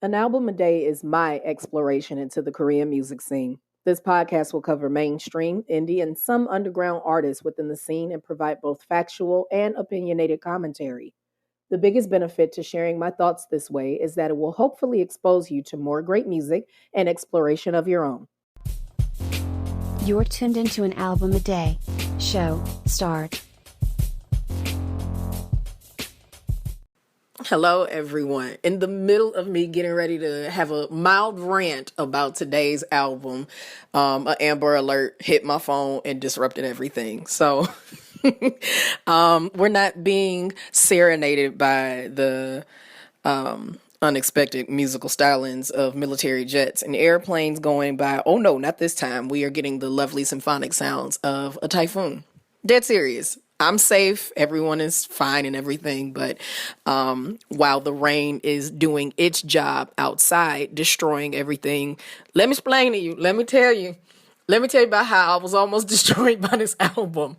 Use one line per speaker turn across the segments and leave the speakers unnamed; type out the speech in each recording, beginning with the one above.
An album a day is my exploration into the Korean music scene. This podcast will cover mainstream, indie, and some underground artists within the scene and provide both factual and opinionated commentary. The biggest benefit to sharing my thoughts this way is that it will hopefully expose you to more great music and exploration of your own.
You're tuned into an album a day. Show start.
Hello, everyone. In the middle of me getting ready to have a mild rant about today's album, an Amber Alert hit my phone and disrupted everything. So we're not being serenaded by the unexpected musical stylings of military jets and airplanes going by. Oh no, not this time. We are getting the lovely symphonic sounds of a typhoon. Dead serious. I'm safe. Everyone is fine and everything. But while the rain is doing its job outside, destroying everything, let me explain to you. Let me tell you about how I was almost destroyed by this album.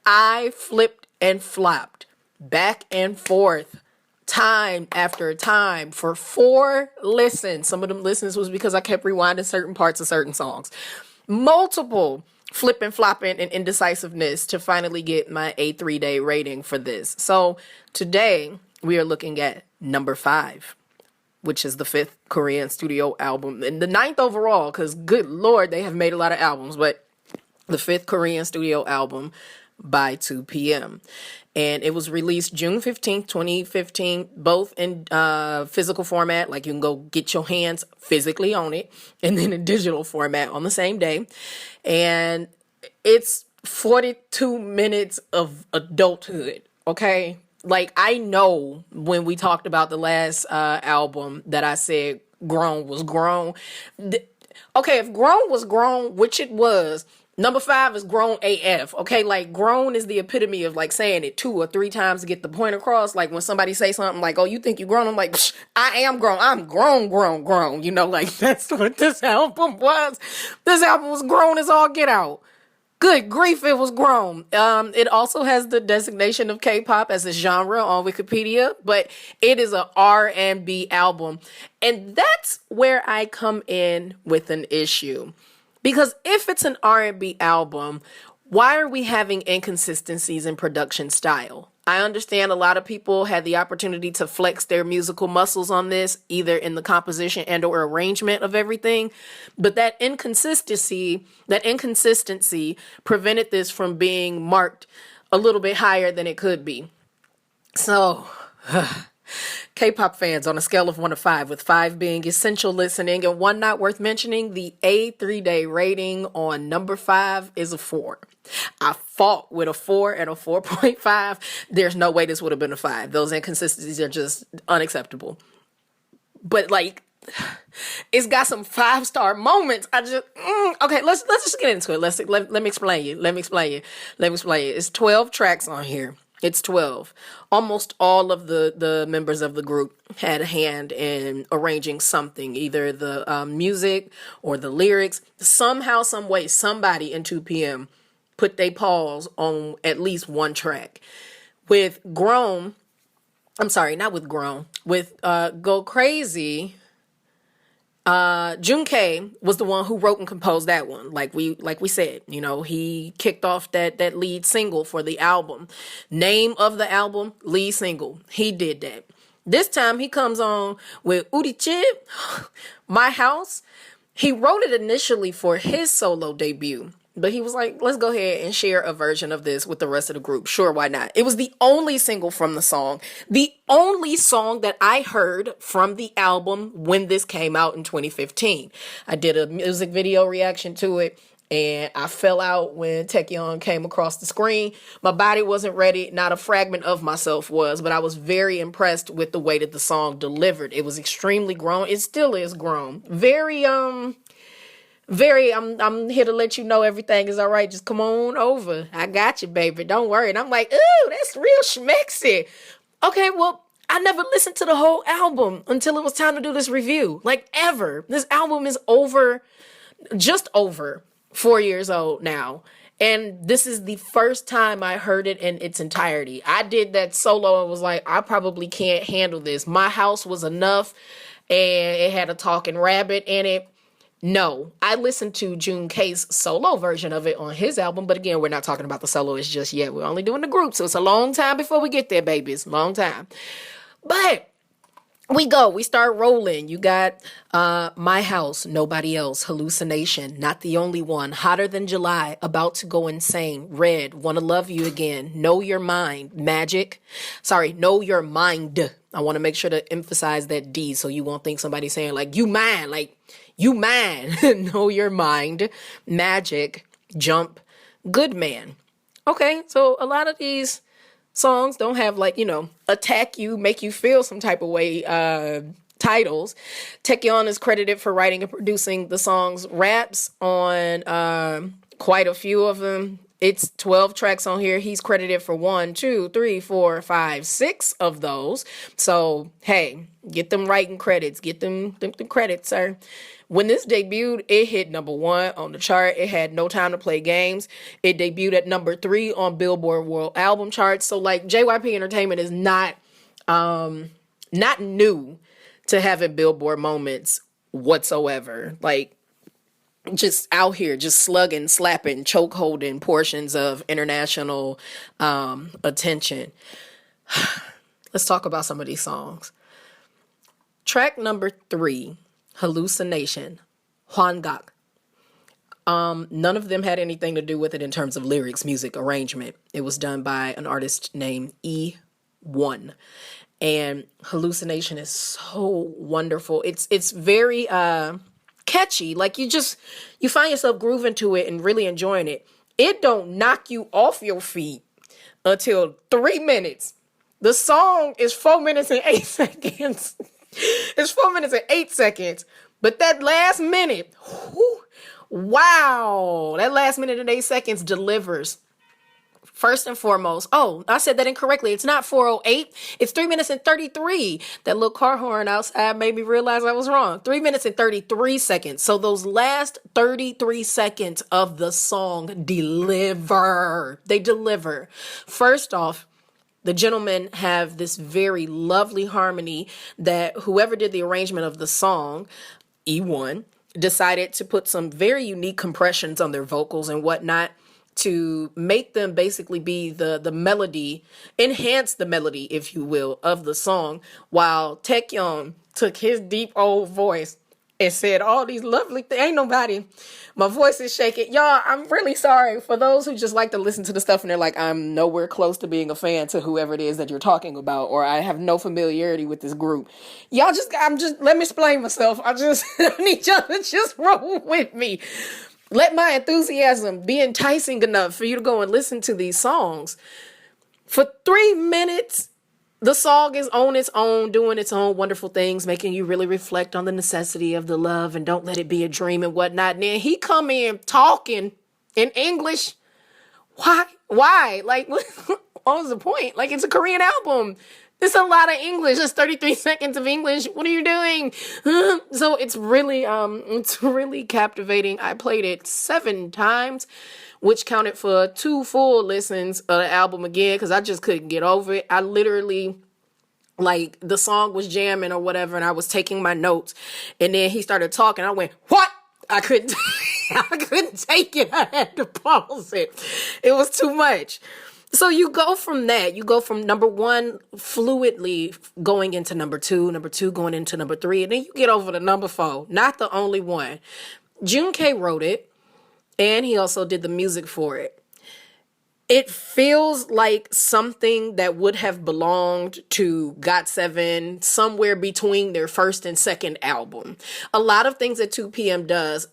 I flipped and flopped back and forth time after time for 4 listens. Some of them listens was because I kept rewinding certain parts of certain songs. Multiple flipping, flopping, and indecisiveness to finally get my A3Day rating for this. So today we are looking at No.5, which is the 5th Korean studio album and the 9th overall, because good Lord, they have made a lot of albums, but the 5th Korean studio album by 2 p.m. And it was released June 15th, 2015, both in physical format, like you can go get your hands physically on it, and then in digital format on the same day. And it's 42 minutes of adulthood, okay? Like, I know when we talked about the last album that I said grown was grown. Okay, if grown was grown, which it was, No.5 is grown AF, okay? Like, grown is the epitome of, like, saying it 2 or 3 times to get the point across. Like, when somebody say something like, oh, you think you grown? I'm like, I am grown. I'm grown. You know, like, that's what this album was. This album was grown as all get out. Good grief, it was grown. It also has the designation of K-pop as a genre on Wikipedia, but it is a R&B album. And that's where I come in with an issue. Because if it's an R&B album, why are we having inconsistencies in production style? I understand a lot of people had the opportunity to flex their musical muscles on this, either in the composition and or arrangement of everything. But that inconsistency prevented this from being marked a little bit higher than it could be. So K-pop fans, on a scale of 1 to 5, with 5 being essential listening and 1 not worth mentioning, the A3Day rating on No.5 is a 4. I fought with a 4 and a 4.5. There's no way this would have been a 5. Those inconsistencies are just unacceptable. But like, it's got some 5-star moments. Okay, let's just get into it. Let me explain you. It's 12 tracks on here. It's 12. Almost all of the members of the group had a hand in arranging something, either the music or the lyrics. Somehow, some way, somebody in 2 p.m. put their paws on at least 1 track. With Go Crazy, Jun K was the one who wrote and composed that one. Like we said, you know, he kicked off that lead single for the album. Name of the album, lead single. He did that. This time he comes on with Udi Chip, My House. He wrote it initially for his solo debut, but he was like, let's go ahead and share a version of this with the rest of the group. Sure, why not? It was the only single from the song. The only song that I heard from the album when this came out in 2015. I did a music video reaction to it, and I fell out when Taecyeon came across the screen. My body wasn't ready. Not a fragment of myself was, but I was very impressed with the way that the song delivered. It was extremely grown. It still is grown. I'm here to let you know everything is all right. Just come on over. I got you, baby. Don't worry. And I'm like, ooh, that's real schmexy. Okay, well, I never listened to the whole album until it was time to do this review. Like, ever. This album is just over 4 years old now. And this is the first time I heard it in its entirety. I did that solo and was like, I probably can't handle this. My House was enough. and it had a talking rabbit in it. No, I listened to June K's solo version of it on his album, but again, we're not talking about the soloist just yet. We're only doing the group, so it's a long time before we get there, babies. Long time. But we start rolling. You got My House, Nobody Else, Hallucination, Not the Only One, Hotter Than July, About to Go Insane, Red, Wanna Love You Again, Know Your Mind, Know Your Mind. I want to make sure to emphasize that D so you won't think somebody's saying like, you mine, like, you mine. Know Your Mind, Magic, Jump, Good Man. Okay, so a lot of these songs don't have like, attack you, make you feel some type of way titles. Taekyon is credited for writing and producing the songs. Raps on quite a few of them. It's 12 tracks on here. He's credited for 1, 2, 3, 4, 5, 6 of those. So, hey, get them writing credits. Get them credits, sir. When this debuted, it hit number 1 on the chart. It had No Time to Play Games. It debuted at number 3 on Billboard World Album Charts. So, like, JYP Entertainment is not new to having Billboard moments whatsoever. Like, just out here, just slugging, slapping, choke holding portions of international attention. Let's talk about some of these songs. Track number 3, Hallucination, Hwangak. None of them had anything to do with it in terms of lyrics, music, arrangement. It was done by an artist named E1. And Hallucination is so wonderful. It's very catchy. Like you find yourself grooving to it and really enjoying it. It don't knock you off your feet until 3 minutes. The song is 4 minutes and 8 seconds. It's 4 minutes and 8 seconds. But that last minute, wow, that last minute and 8 seconds delivers. First and foremost, I said that incorrectly. It's not 4:08. It's 3 minutes and 33. That little car horn outside made me realize I was wrong. 3 minutes and 33 seconds. So those last 33 seconds of the song deliver. They deliver. First off, the gentlemen have this very lovely harmony that whoever did the arrangement of the song, E1, decided to put some very unique compressions on their vocals and whatnot to make them basically be the melody, enhance the melody, if you will, of the song, while Taekyon took his deep old voice and said all these lovely things. Ain't nobody. My voice is shaking. Y'all, I'm really sorry for those who just like to listen to the stuff and they're like, I'm nowhere close to being a fan to whoever it is that you're talking about, or I have no familiarity with this group. Y'all let me explain myself. I need y'all to just roll with me. Let my enthusiasm be enticing enough for you to go and listen to these songs. For 3 minutes, the song is on its own, doing its own wonderful things, making you really reflect on the necessity of the love and don't let it be a dream and whatnot. And then he come in talking in English. Why? Like, what was the point? Like, it's a Korean album. It's a lot of English. It's 33 seconds of English. What are you doing? So it's really captivating. I played it 7 times, which counted for 2 full listens of the album again, because I just couldn't get over it. I literally, like, the song was jamming or whatever, and I was taking my notes, and then he started talking. I went, what? I couldn't take it. I had to pause it. It was too much. So you go from that, you go from number 1 fluidly going into number 2 going into number 3, and then you get over to number 4, not the only one. June K wrote it, and he also did the music for it. It feels like something that would have belonged to GOT7 somewhere between their first and second album. A lot of things that 2PM does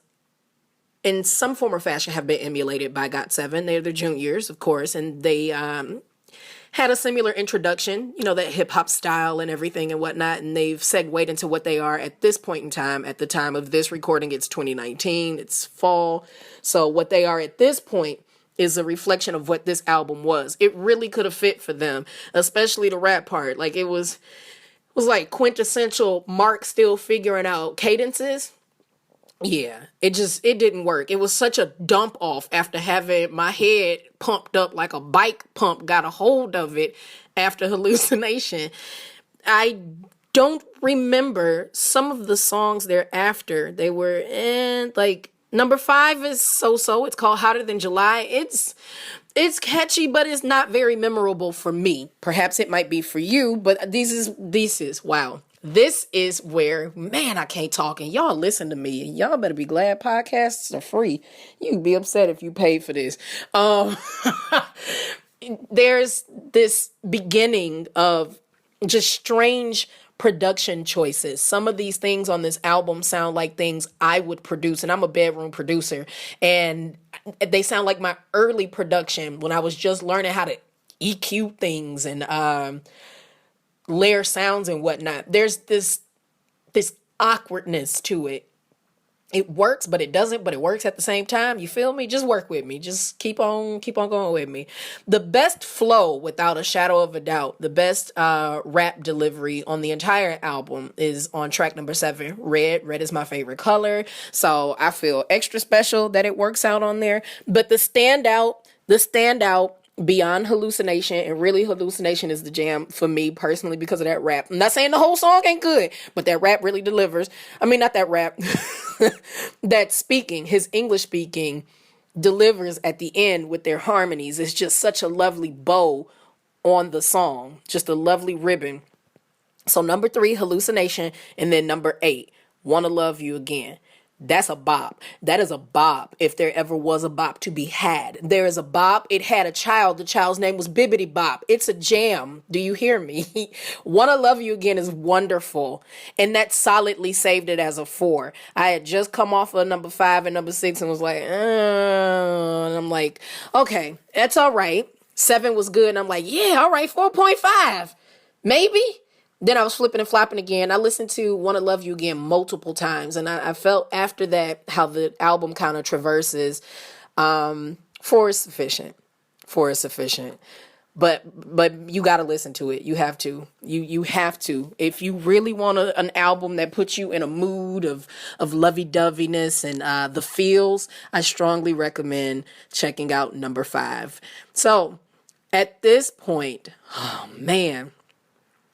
in some form or fashion have been emulated by GOT7. They're the juniors, of course, and they had a similar introduction, that hip hop style and everything and whatnot, and they've segued into what they are at this point in time. At the time of this recording, it's 2019, it's fall. So what they are at this point is a reflection of what this album was. It really could have fit for them, especially the rap part. Like it was like quintessential Mark still figuring out cadences. Yeah, it didn't work. It was such a dump off after having my head pumped up like a bike pump got a hold of it after Hallucination. I don't remember some of the songs thereafter. They were in like number 5 is so. It's called Hotter Than July. It's catchy, but it's not very memorable for me. Perhaps it might be for you, but this is wow. This is where, man, I can't talk, and y'all listen to me. Y'all better be glad podcasts are free. You'd be upset if you paid for this. There's this beginning of just strange production choices. Some of these things on this album sound like things I would produce, and I'm a bedroom producer, and they sound like my early production when I was just learning how to EQ things and layer sounds and whatnot. There's this awkwardness to it. It works, but it doesn't, but it works at the same time. You feel me? Just work with me. Just keep on going with me. The best flow, without a shadow of a doubt, the best rap delivery on the entire album is on track number 7, Red. Red is my favorite color. So I feel extra special that it works out on there. But the standout beyond Hallucination, and really Hallucination is the jam for me personally because of that rap. I'm not saying the whole song ain't good, but that rap really delivers. I mean, not that rap. That speaking, his English speaking delivers at the end with their harmonies. It's just such a lovely bow on the song. Just a lovely ribbon. So number 3, Hallucination, and then number 8, Wanna Love You Again. That's a bop. That is a bop if there ever was a bop to be had. There is a bop. It had a child. The child's name was Bibbidi Bop. It's a jam. Do you hear me? Wanna Love You Again is wonderful. And that solidly saved it as a 4. I had just come off of number 5 and number 6 and was like, and I'm like, okay, that's all right. 7 was good. And I'm like, yeah, all right, 4.5. Maybe. Then I was flipping and flopping again. I listened to Wanna Love You Again multiple times. And I felt after that how the album kind of traverses. 4 is sufficient. 4 is sufficient. But you got to listen to it. You have to. You have to. If you really want an album that puts you in a mood of lovey-doveyness and the feels, I strongly recommend checking out number 5. So at this point, oh man,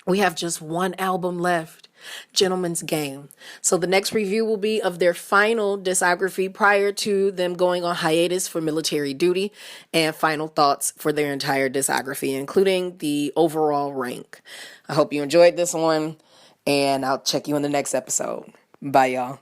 we have just one album left, Gentleman's Game. So the next review will be of their final discography prior to them going on hiatus for military duty, and final thoughts for their entire discography, including the overall rank. I hope you enjoyed this one, and I'll check you in the next episode. Bye, y'all.